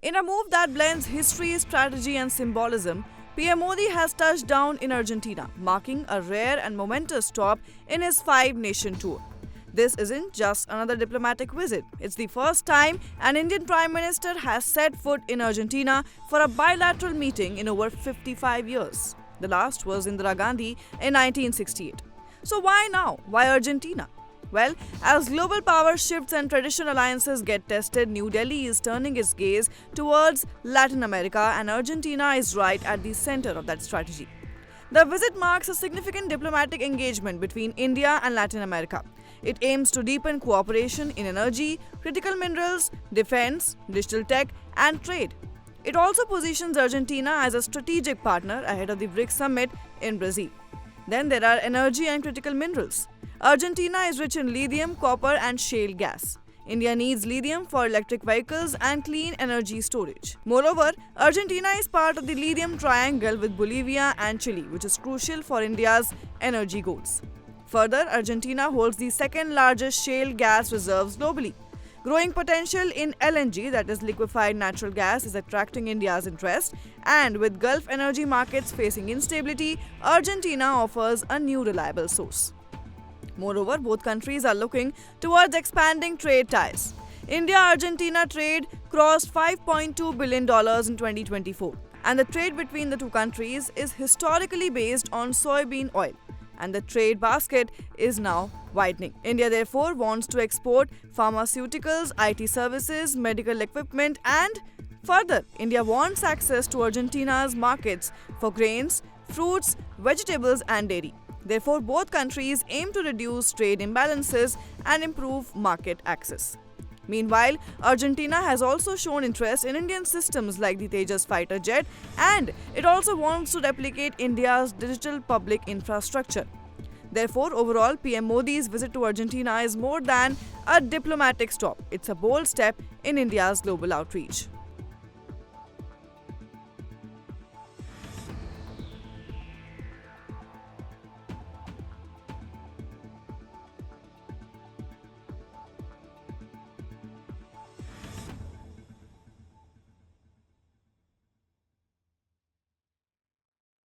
In a move that blends history, strategy, and symbolism, PM Modi has touched down in Argentina, marking a rare and momentous stop in his five-nation tour. This isn't just another diplomatic visit. It's the first time an Indian Prime Minister has set foot in Argentina for a bilateral meeting in over 55 years. The last was Indira Gandhi in 1968. So why now? Why Argentina? Well, as global power shifts and traditional alliances get tested, New Delhi is turning its gaze towards Latin America, and Argentina is right at the center of that strategy. The visit marks a significant diplomatic engagement between India and Latin America. It aims to deepen cooperation in energy, critical minerals, defense, digital tech, and trade. It also positions Argentina as a strategic partner ahead of the BRICS summit in Brazil. Then there are energy and critical minerals. Argentina is rich in lithium, copper, and shale gas. India needs lithium for electric vehicles and clean energy storage. Moreover, Argentina is part of the lithium triangle with Bolivia and Chile, which is crucial for India's energy goals. Further, Argentina holds the second largest shale gas reserves globally. Growing potential in LNG, that is liquefied natural gas, is attracting India's interest, and with Gulf energy markets facing instability, Argentina offers a new reliable source. Moreover, both countries are looking towards expanding trade ties. India-Argentina trade crossed $5.2 billion in 2024, and the trade between the two countries is historically based on soybean oil, and the trade basket is now widening. India therefore wants to export pharmaceuticals, IT services, medical equipment, and further, India wants access to Argentina's markets for grains, fruits, vegetables, and dairy. Therefore, both countries aim to reduce trade imbalances and improve market access. Meanwhile, Argentina has also shown interest in Indian systems like the Tejas fighter jet, and it also wants to replicate India's digital public infrastructure. Therefore, overall, PM Modi's visit to Argentina is more than a diplomatic stop. It's a bold step in India's global outreach.